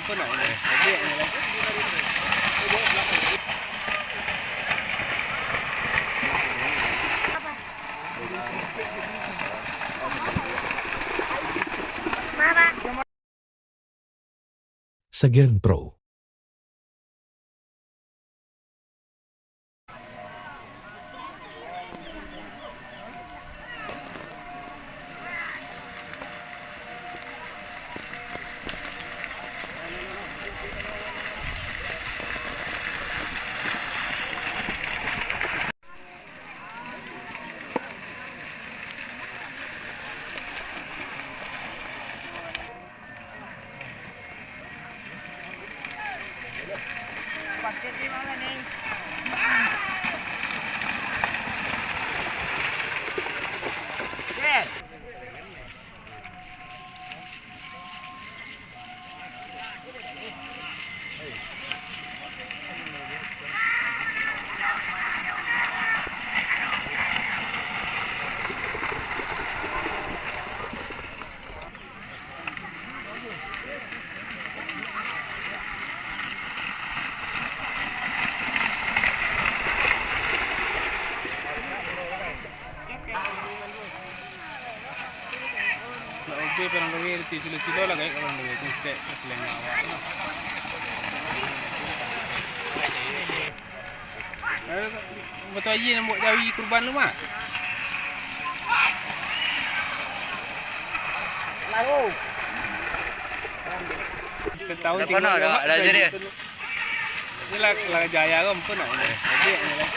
pun nak ni. Dia ni lah. Sagian Pro. Paket di mana ni? Yes. Oke, perang dawir ti silo-silo lah kayak orang dawir tu set selain awak. Betul aje nak buat jawi kurban lu mak. Lalu. Tahu tinggal dah jadi. Ni lah jaya kan pun nak. Dia ni lah.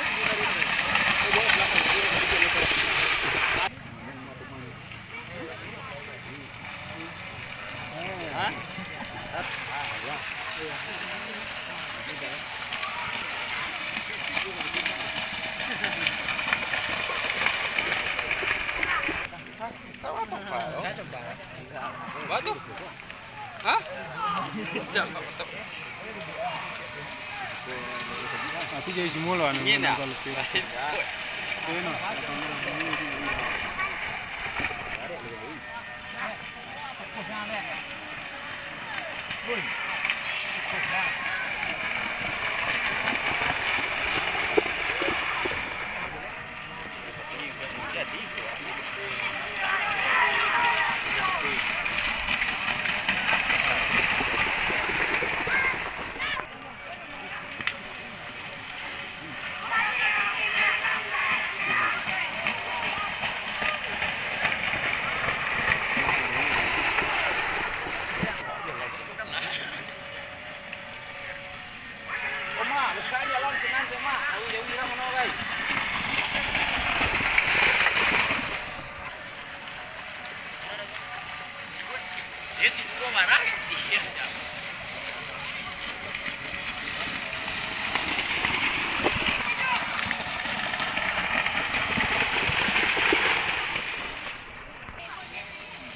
Batu? Hah? Sekejap, mantap. Tapi jadi semua lah. Ini nak? Ini nak?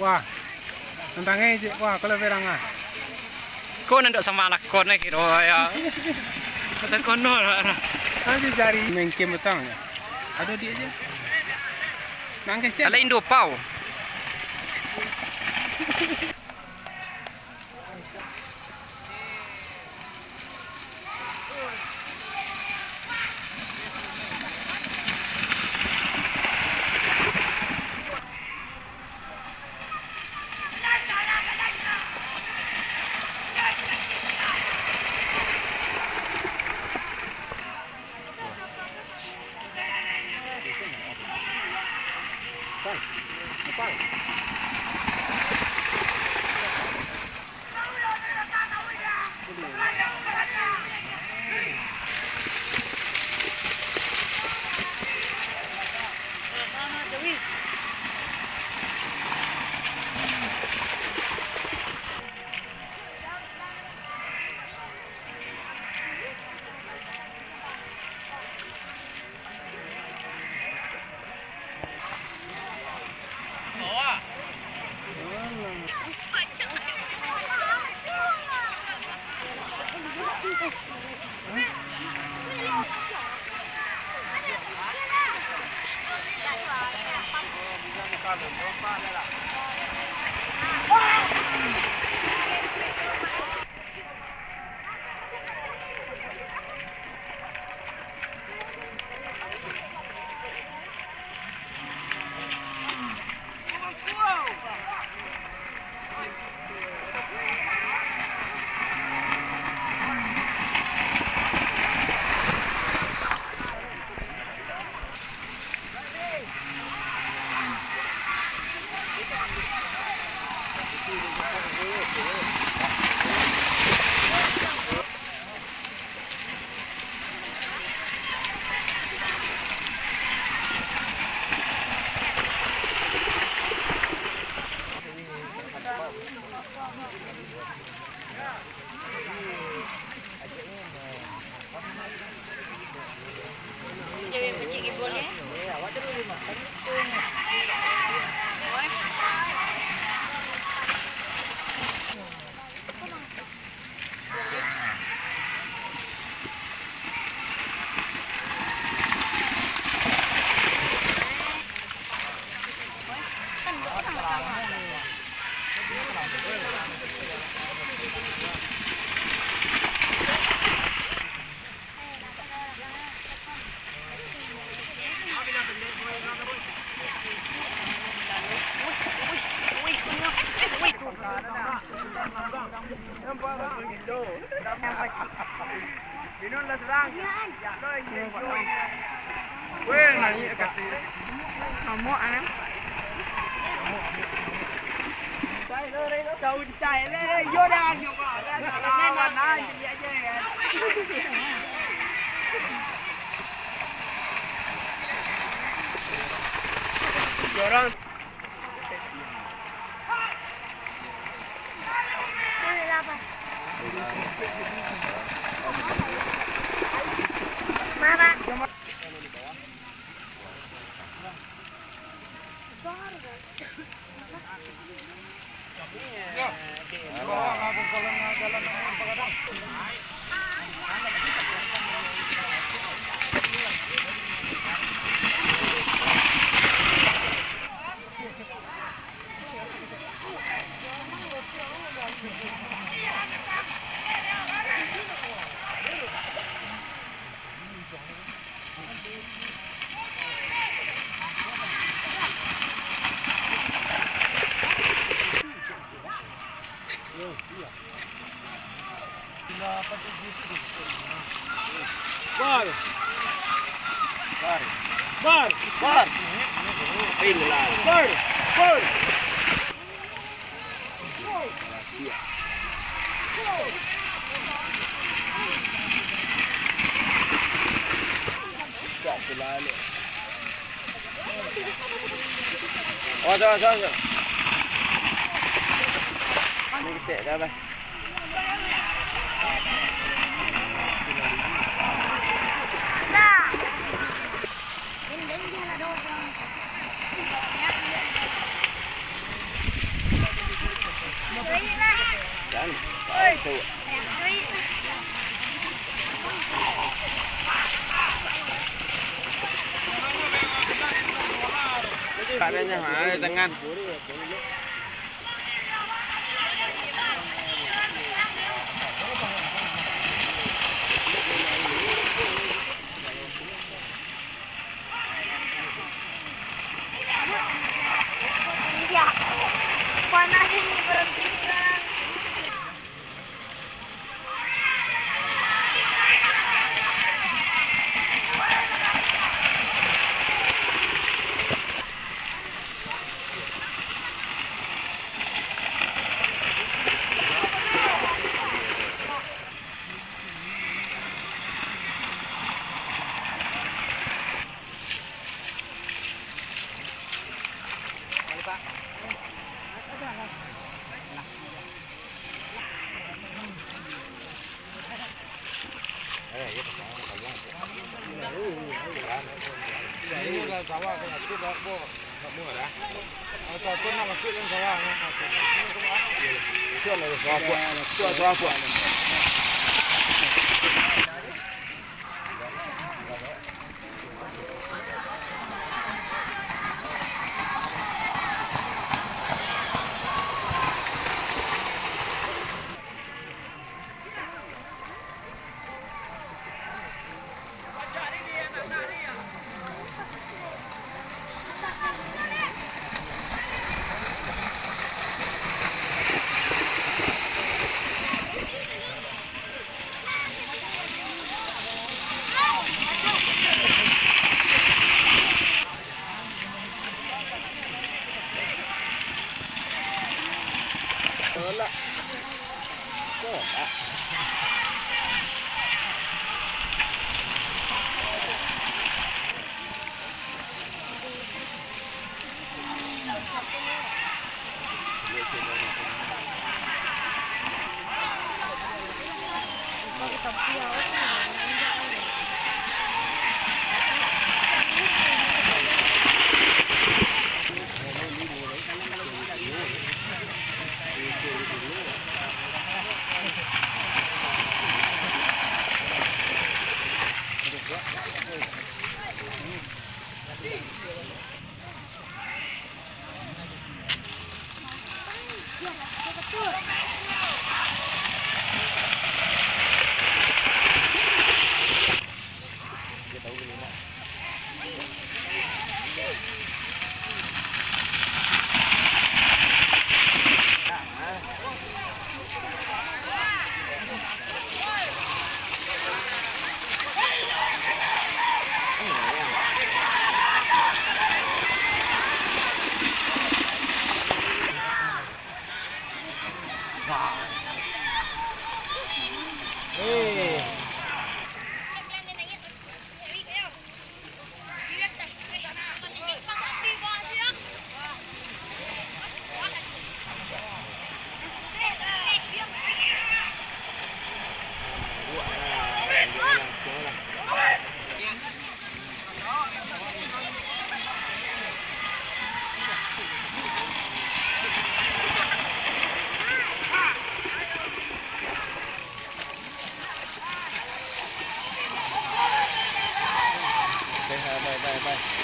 Wah, tentangnya je. Wah, kalau berang ah. Kau nak sama anak kau nak kira ya. Kata kono lah. Nanti cari mengkem betang ya. Ada dia je. Nangkep je. Kalau Indo pau. Binon lah serang. Ya lo ini. Weh nani kasih. Kamu anak. Tahu dicai le, yo dah nyoba. Dah nah jadi aja ya. Orang Mama. Bar. Inilah. Bar. Tak selalu. Oh, jangan. Ini kita dah bang. Caranya mana tangan? Ya, panas ini berhenti. Ini dah sawah kan aku dah buat tak muat dah. Satu nak masuk dalam sawah ni. Itu adalah sawah buat. Tolak. Tolak.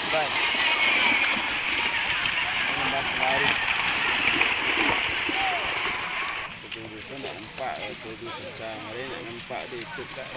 Baik. Nampak lari. Betul tu nak nampak tu susah. Mari nak nampak dia ikut tak.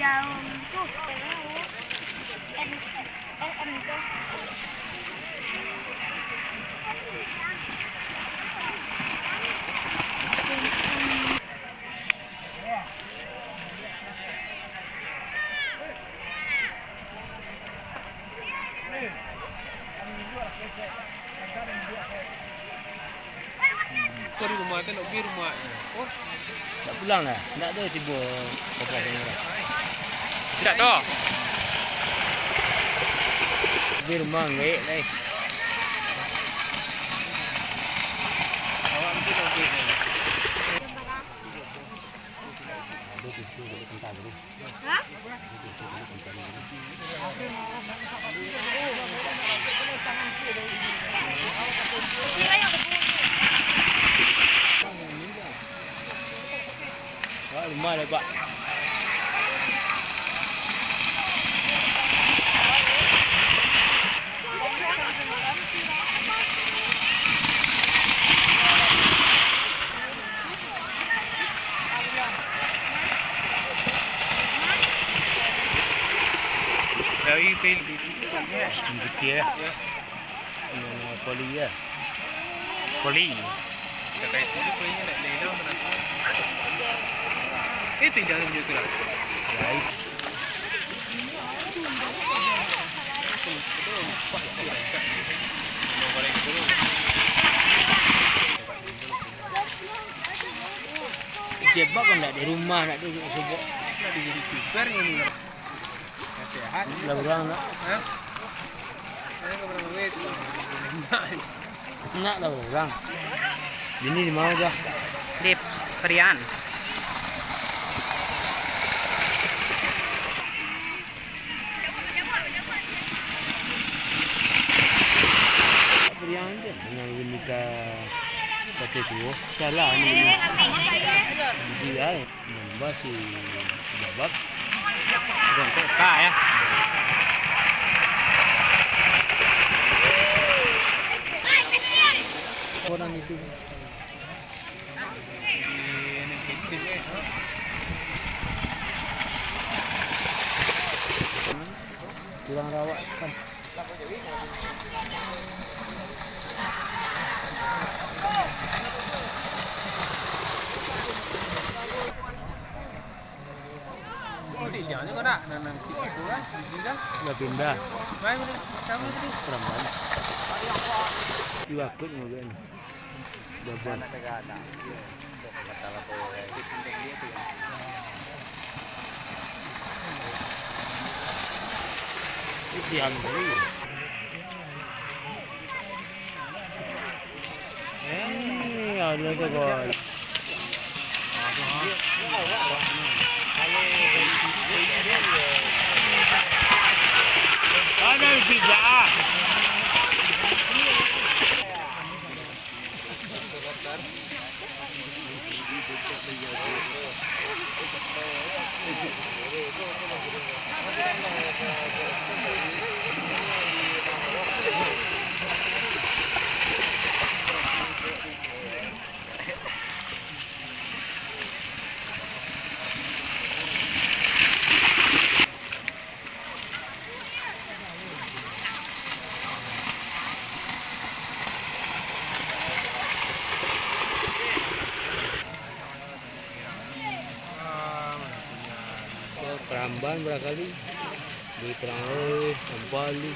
Jauh tu. tu. Kau di rumah kan nak pergi rumah. Oh, Tak pulang dah. Nak tu tiba pasal ni dah. tidak tu. Pergi rumah ngai dah. Awak mesti nak pergi. Ha? Wah, rumah dah Pak. Dari pilih Betul ya. Poli ya. poli. Dekat itu dia punya nak lelang mana tu. Itu jalan juga lah. Baik. Sebab kan nak di rumah nak duduk sebab Nak jadi kuper ni nak. Nasihat. dah orang nak Ha? Saya kau pernah wait. nak dah orang. Ini di mana dah? Di Perian. Beriang je dengan nikah kata tu salah ni dia membahas si jawab Bukan kok ya. Oh, di jangan juga nak nanang itu kan, pindah. Udah pindah. Main kamu tadi. Peramban. Iwakut mobil. Baban. Isian tadi. Ada ke gol. Ada tiga. Peramban berapa kali? Di Perangoi, Sampali.